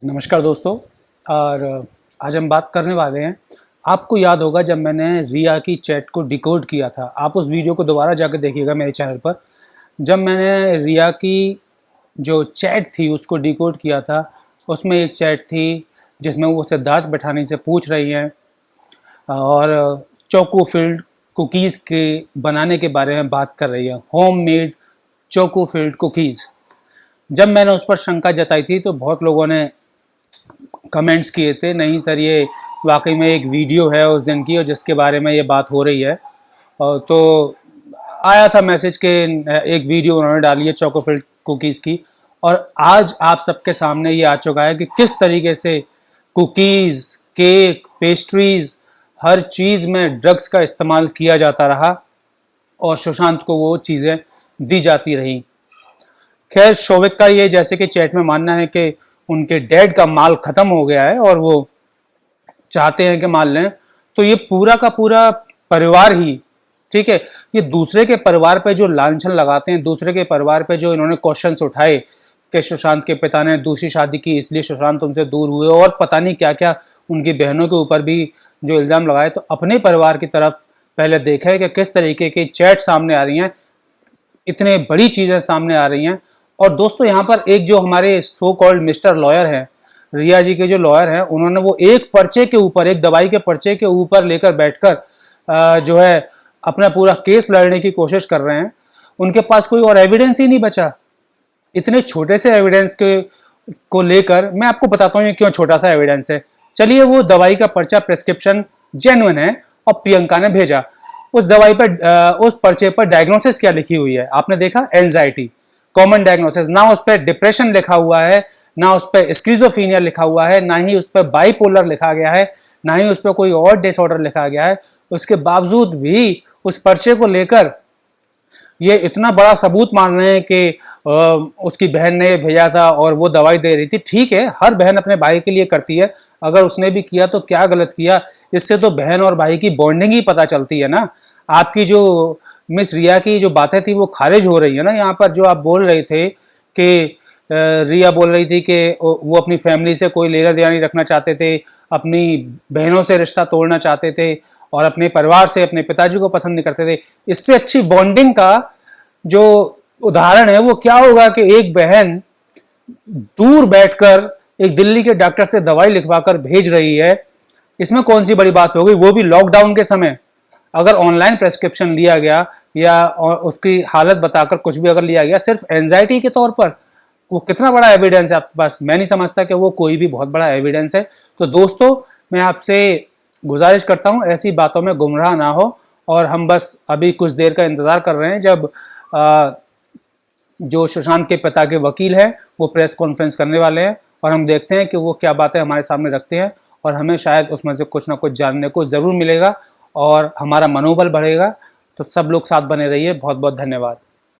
नमस्कार दोस्तों। और आज हम बात करने वाले हैं। आपको याद होगा जब मैंने रिया की चैट को डिकोड किया था, आप उस वीडियो को दोबारा जाकर देखिएगा मेरे चैनल पर। जब मैंने रिया की जो चैट थी उसको डिकोड किया था, उसमें एक चैट थी जिसमें वो सिद्धार्थ बैठानी से पूछ रही हैं और चोकोफिल्ड कुकीज़ के बनाने के बारे में बात कर रही है, होममेड चोकोफिल्ड कुकीज़। जब मैंने उस पर शंका जताई थी तो बहुत लोगों ने कमेंट्स किए थे, नहीं सर ये वाकई में एक वीडियो है उस दिन की और जिसके बारे में ये बात हो रही है। और तो आया था मैसेज के एक वीडियो उन्होंने डाली है चोकोफिल्ड कुकीज़ की, और आज आप सबके सामने ये आ चुका है कि किस तरीके से कुकीज़, केक, पेस्ट्रीज़, हर चीज़ में ड्रग्स का इस्तेमाल किया जाता रहा और सुशांत को वो चीज़ें दी जाती रही। खैर, शोविक का ये जैसे कि चैट में मानना है कि उनके डैड का माल ख़त्म हो गया है और वो चाहते हैं कि माल लें, तो ये पूरा का पूरा परिवार ही, ठीक है, ये दूसरे के परिवार पे जो लांछन लगाते हैं, दूसरे के परिवार पे जो इन्होंने क्वेश्चंस उठाए कि सुशांत के पिता ने दूसरी शादी की इसलिए सुशांत उनसे दूर हुए और पता नहीं क्या क्या उनकी बहनों के ऊपर भी जो इल्ज़ाम लगाए, तो अपने परिवार की तरफ पहले देखा है कि किस तरीके की चैट सामने आ रही हैं, इतने बड़ी चीज़ें सामने आ रही हैं। और दोस्तों यहाँ पर एक जो हमारे सो कॉल्ड मिस्टर लॉयर हैं, रिया जी के जो लॉयर हैं, उन्होंने वो एक पर्चे के ऊपर, एक दवाई के पर्चे के ऊपर लेकर बैठकर जो है अपना पूरा केस लड़ने की कोशिश कर रहे हैं। उनके पास कोई और एविडेंस ही नहीं बचा। इतने छोटे से एविडेंस के को लेकर मैं आपको बताता हूँ ये क्यों छोटा सा एविडेंस है। चलिए, वो दवाई का पर्चा प्रेस्क्रिप्शन जेन्युइन है और प्रियंका ने भेजा। उस दवाई पर उस पर्चे पर डायग्नोसिस क्या लिखी हुई है आपने देखा? Anxiety, common diagnosis. ना उस पर डिप्रेशन लिखा हुआ है, ना उस पर स्किज़ोफ्रेनिया लिखा हुआ है, ना ही उस पर बाइपोलर लिखा गया है, ना ही उस पर कोई और डिसऑर्डर लिखा गया है। उसके बावजूद भी उस पर्चे को लेकर ये इतना बड़ा सबूत मान रहे हैं कि उसकी बहन ने भेजा था और वो दवाई दे रही थी। ठीक है, हर बहन अपने भाई के लिए करती है, अगर उसने भी किया तो क्या गलत किया? इससे तो बहन और भाई की बॉन्डिंग ही पता चलती है ना। आपकी जो मिस रिया की जो बातें थी वो खारिज हो रही है ना यहाँ पर। जो आप बोल रहे थे कि रिया बोल रही थी कि वो अपनी फैमिली से कोई लेना देना नहीं रखना चाहते थे, अपनी बहनों से रिश्ता तोड़ना चाहते थे और अपने परिवार से अपने पिताजी को पसंद नहीं करते थे। इससे अच्छी बॉन्डिंग का जो उदाहरण है वो क्या होगा कि एक बहन दूर बैठकर एक दिल्ली के डॉक्टर से दवाई लिखवाकर भेज रही है। इसमें कौन सी बड़ी बात हो गई? वो भी लॉकडाउन के समय। अगर ऑनलाइन प्रेस्क्रिप्शन लिया गया या उसकी हालत बताकर कुछ भी अगर लिया गया सिर्फ एंजाइटी के तौर पर, वो कितना बड़ा एविडेंस है आपके पास? मैं नहीं समझता कि वो कोई भी बहुत बड़ा एविडेंस है। तो दोस्तों, मैं आपसे गुजारिश करता हूँ ऐसी बातों में गुमराह ना हो, और हम बस अभी कुछ देर का इंतज़ार कर रहे हैं जब जो सुशांत के पिता के वकील हैं वो प्रेस कॉन्फ्रेंस करने वाले हैं, और हम देखते हैं कि वो क्या बातें हमारे सामने रखते हैं, और हमें शायद उसमें से कुछ ना कुछ जानने को ज़रूर मिलेगा और हमारा मनोबल बढ़ेगा। तो सब लोग साथ बने रहिए। बहुत बहुत धन्यवाद।